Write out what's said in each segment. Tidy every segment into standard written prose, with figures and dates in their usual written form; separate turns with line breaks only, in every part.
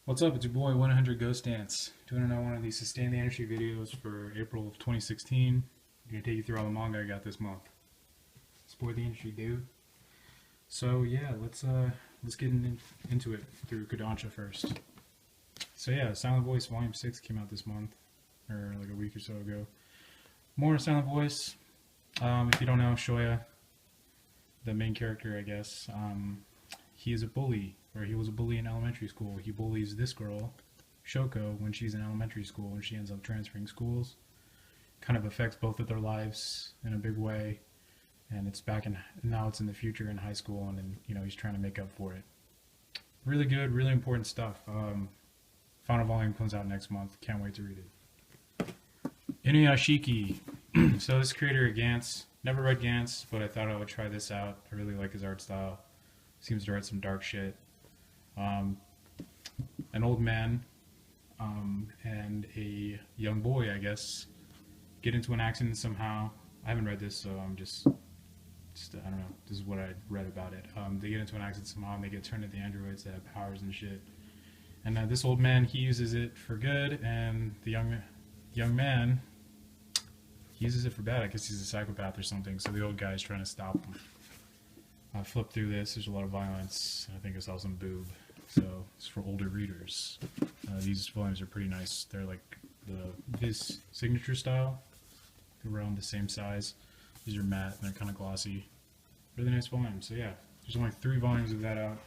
What's up? It's your boy 100 Ghost Dance doing another one of these Sustain the Energy videos for April of 2016. I'm gonna take you through all the manga I got this month. Support the industry, dude. So yeah, let's get into it through Kodansha first. So yeah, Silent Voice Volume 6 came out this month, or like a week or so ago. More Silent Voice. If you don't know, Shoya, the main character, I guess, he is a bully, or he was a bully in elementary school. He bullies this girl, Shoko, when she's in elementary school, and she ends up transferring schools. Kind of affects both of their lives in a big way, and it's back in now it's in the future in high school, and then he's trying to make up for it. Really good, really important stuff. Final volume comes out next month. Can't wait to read it. Inuyashiki. So this creator Gantz, never read Gantz, but I thought I would try this out. I really like his art style. Seems to write some dark shit. An old man and a young boy, I guess, get into an accident somehow. I haven't read this, so I'm just I don't know. This is what I read about it. They get into an accident somehow, and they get turned into androids that have powers and shit. And this old man, he uses it for good, and the young man, he uses it for bad. I guess he's a psychopath or something. So the old guy's trying to stop him. I flipped through this. There's a lot of violence. I think I saw some boob. So it's for older readers. These volumes are pretty nice. They're like the Viz signature style. They're around the same size. These are matte and they're kind of glossy. Really nice volumes. So yeah, there's only 3 volumes of that out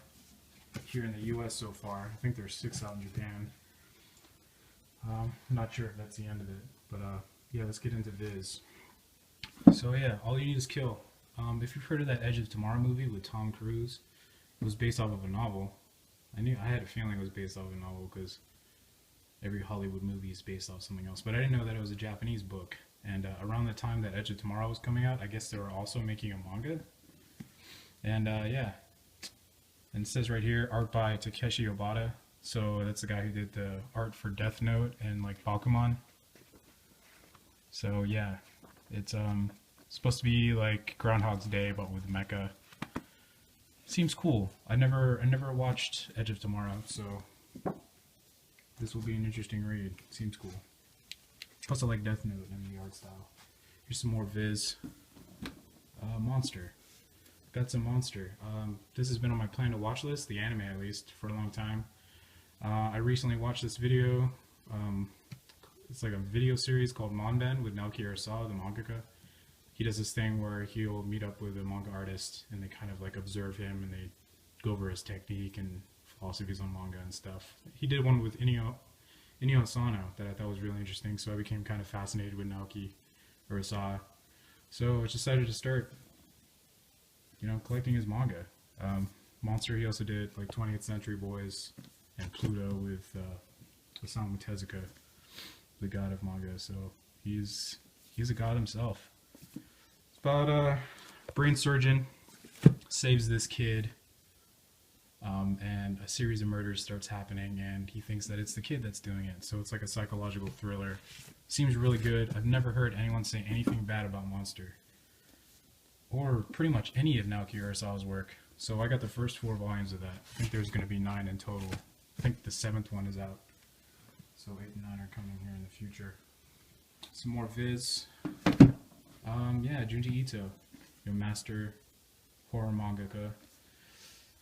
here in the US so far. I think there's 6 out in Japan. I'm not sure if that's the end of it. But yeah, let's get into Viz. So yeah, all you need is kill. If you've heard of that Edge of Tomorrow movie with Tom Cruise, it was based off of a novel. I had a feeling it was based off of a novel because every Hollywood movie is based off something else. But I didn't know that it was a Japanese book. And around the time that Edge of Tomorrow was coming out, I guess they were also making a manga. And yeah, and it says right here, art by Takeshi Obata. So that's the guy who did the art for Death Note and like Bakuman. So yeah, it's supposed to be like Groundhog's Day, but with mecha. Seems cool. I never watched Edge of Tomorrow, so this will be an interesting read. Seems cool. Plus, I like Death Note and the art style. Here's some more Viz. Monster. Got some Monster. This has been on my plan to watch list, the anime at least, for a long time. I recently watched this video. It's like a video series called Monben with Naoki Urasawa, the mangaka. He does this thing where he'll meet up with a manga artist and they kind of like observe him and they go over his technique and philosophies on manga and stuff. He did one with Inio Asano that I thought was really interesting, so I became kind of fascinated with Naoki Urasawa. So I decided to start, collecting his manga. Monster, he also did like 20th Century Boys and Pluto with Osamu Tezuka, the god of manga. So he's a god himself. It's about a brain surgeon saves this kid, and a series of murders starts happening, and he thinks that it's the kid that's doing it. So it's like a psychological thriller. Seems really good. I've never heard anyone say anything bad about Monster, or pretty much any of Naoki Urasawa's work. So I got the first 4 volumes of that. I think there's going to be 9 in total. I think the 7th one is out. So 8 and 9 are coming here in the future. Some more Viz. Yeah, Junji Ito, master horror mangaka.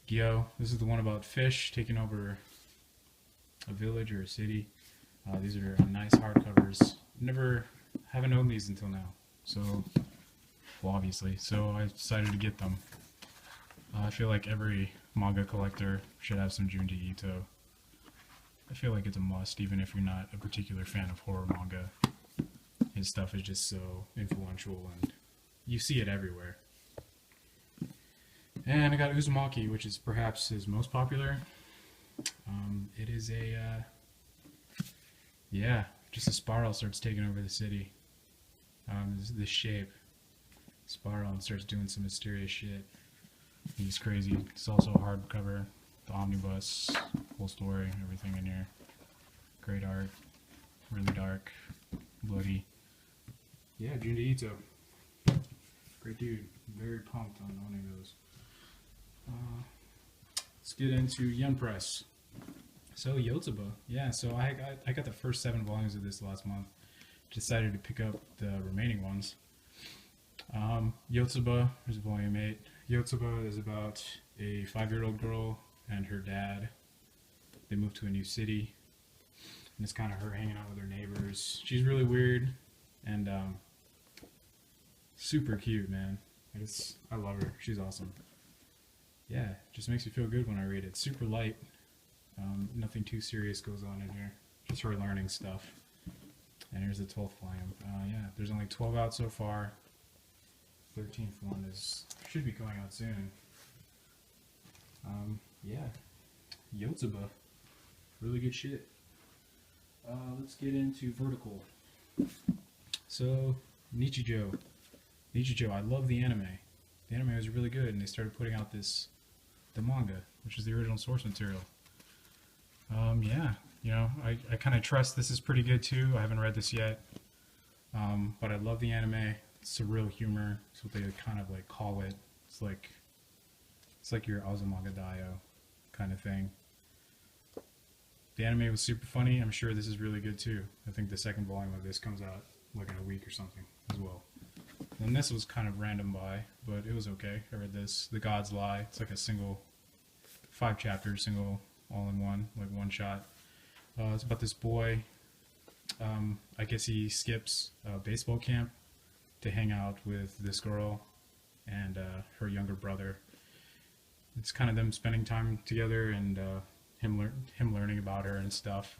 Gyo, this is the one about fish taking over a village or a city. These are nice hardcovers. Haven't owned these until now. So, well, obviously. So I decided to get them. I feel like every manga collector should have some Junji Ito. I feel like it's a must, even if you're not a particular fan of horror manga. His stuff is just so influential, and you see it everywhere. And I got Uzumaki, which is perhaps his most popular. It is just a spiral starts taking over the city. This shape, spiral, and starts doing some mysterious shit. He's crazy. It's also a hardcover, the omnibus, whole story, everything in here. Great art, really dark, bloody. Yeah, Junji Ito. Great dude. Very pumped on owning those. Let's get into Yen Press. So Yotsuba, yeah. So I got the first 7 volumes of this last month. Decided to pick up the remaining ones. Yotsuba is volume 8. Yotsuba is about a 5-year-old girl and her dad. They move to a new city, and it's kind of her hanging out with her neighbors. She's really weird and super cute, man. I love her. She's awesome. Yeah, just makes me feel good when I read it. Super light. Nothing too serious goes on in here. Just her learning stuff. And here's the 12th volume. Yeah, there's only 12 out so far. 13th one should be going out soon. Yeah, Yotsuba, really good shit. Let's get into Vertical. So Nichijou, I love the anime. The anime was really good, and they started putting out the manga, which is the original source material. Yeah, you know, I kind of trust this is pretty good too. I haven't read this yet, but I love the anime. It's surreal humor. It's what they kind of like call it. It's like your Azumanga Daioh kind of thing. The anime was super funny. I'm sure this is really good too. I think the second volume of this comes out like in a week or something as well. And this was kind of random buy, but it was okay. I read this, The God's Lie. It's like a single 5 chapters, single all in one, like one shot. It's about this boy. I guess he skips baseball camp to hang out with this girl and her younger brother. It's kind of them spending time together and him learning about her and stuff,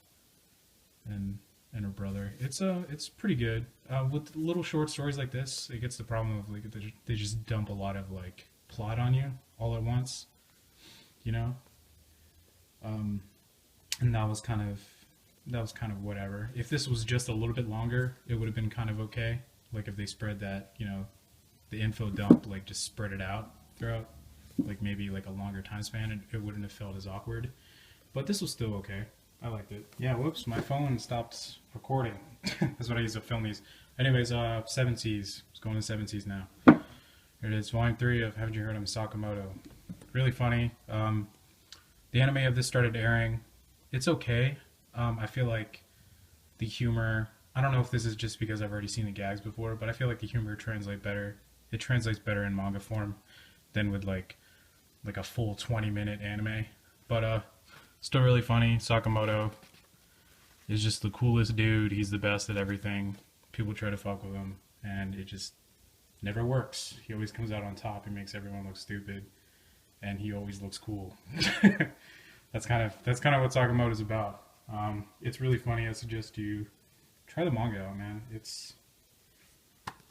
and her brother. It's pretty good. With little short stories like this, it gets the problem of like they just dump a lot of like plot on you all at once, you know. And that was kind of whatever. If this was just a little bit longer, it would have been kind of okay. Like if they spread that, you know, the info dump, like just spread it out throughout, like maybe like a longer time span, and it wouldn't have felt as awkward. But this was still okay. I liked it. Yeah, whoops, my phone stopped recording. That's what I use to film these. Anyways, 7 Seas. It's going to 7 Seas now. Here it is, volume 3 of Haven't You Heard of Sakamoto. Really funny. The anime of this started airing. It's okay. I feel like the humor, I don't know if this is just because I've already seen the gags before, but I feel like the humor translates better. It translates better in manga form than with like a full 20-minute anime. But still really funny. Sakamoto is just the coolest dude. He's the best at everything. People try to fuck with him, and it just never works. He always comes out on top. He makes everyone look stupid, and he always looks cool. That's kind of what Sakamoto is about. It's really funny. I suggest you try the manga out, man.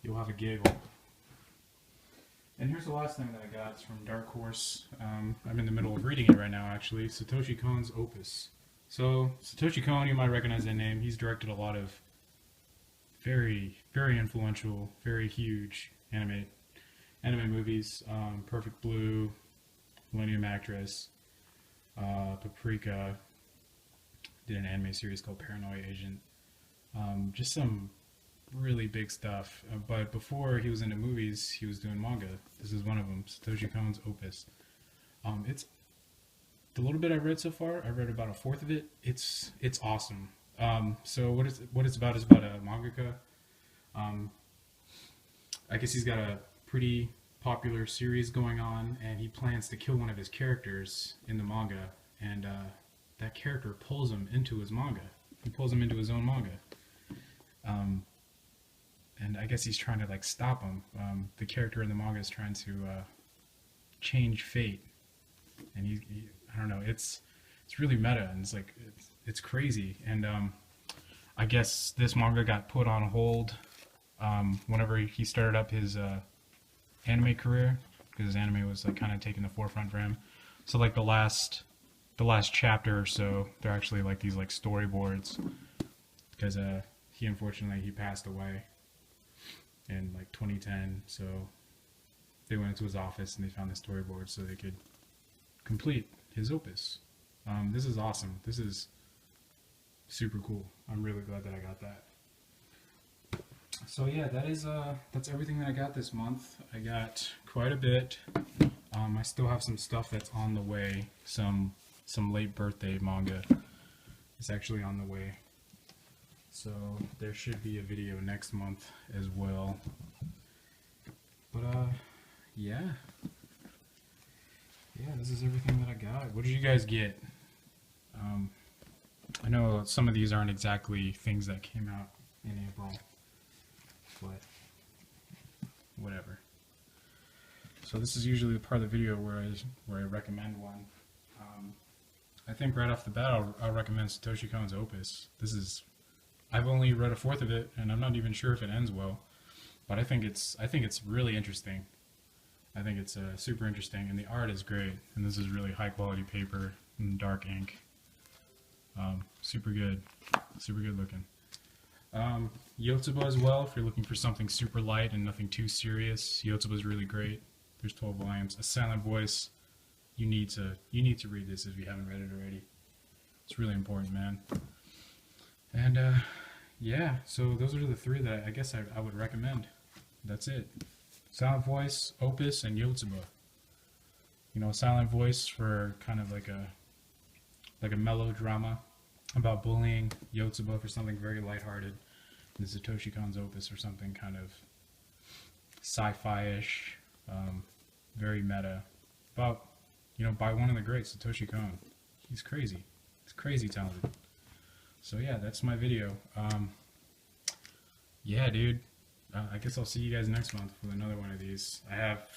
You'll have a giggle. And here's the last thing that I got. It's from Dark Horse. I'm in the middle of reading it right now, actually. Satoshi Kon's Opus. So Satoshi Kon, you might recognize that name. He's directed a lot of very, very influential, very huge anime movies. Perfect Blue, Millennium Actress, Paprika. Did an anime series called Paranoia Agent. Just some really big stuff. But before he was into movies, he was doing manga. This is one of them, Satoshi Kon's Opus. It's the little bit I've read so far. I read about a fourth of it. It's awesome. So what it's about is about a mangaka. I guess he's got a pretty popular series going on, and he plans to kill one of his characters in the manga, and that character pulls him into his manga. He pulls him into his own manga. And I guess he's trying to like stop him. The character in the manga is trying to change fate, and he I don't know. It's really meta, and it's crazy. And I guess this manga got put on hold whenever he started up his anime career, because anime was like kind of taking the forefront for him. So like the last chapter or so, they're actually like these like storyboards, because he unfortunately passed away in like 2010. So they went into his office and they found the storyboard so they could complete his opus. This is awesome. This is super cool. I'm really glad that I got that. So yeah, that's everything that I got this month. I got quite a bit. I still have some stuff that's on the way. Some late birthday manga. It's actually on the way. So there should be a video next month as well. But yeah. Yeah, this is everything that I got. What did you guys get? I know some of these aren't exactly things that came out in April, but whatever. So this is usually the part of the video where I recommend one. I think right off the bat I'll recommend Satoshi Kon's Opus. I've only read a fourth of it, and I'm not even sure if it ends well, but I think it's really interesting. I think it's super interesting, and the art is great. And this is really high quality paper and dark ink. Super good looking. Yotsuba as well, if you're looking for something super light and nothing too serious. Yotsuba is really great. There's 12 volumes. A Silent Voice. You need to read this if you haven't read it already. It's really important, man. And yeah, so those are the three that I guess I would recommend. That's it. Silent Voice, Opus, and Yotsuba. You know, Silent Voice for kind of like a melodrama about bullying. Yotsuba for something very lighthearted. And Satoshi Kon's Opus for something kind of sci-fi-ish, very meta. About, you know, by one of the greats, Satoshi Kon. He's crazy. He's crazy talented. So yeah, that's my video. Yeah, dude. I guess I'll see you guys next month with another one of these. I have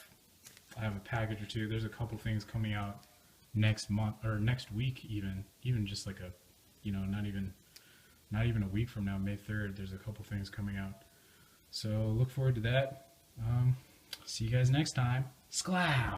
a package or two. There's a couple things coming out next month or next week, even just like a, you know, not even a week from now, May 3rd. There's a couple things coming out. So look forward to that. See you guys next time. Sklow!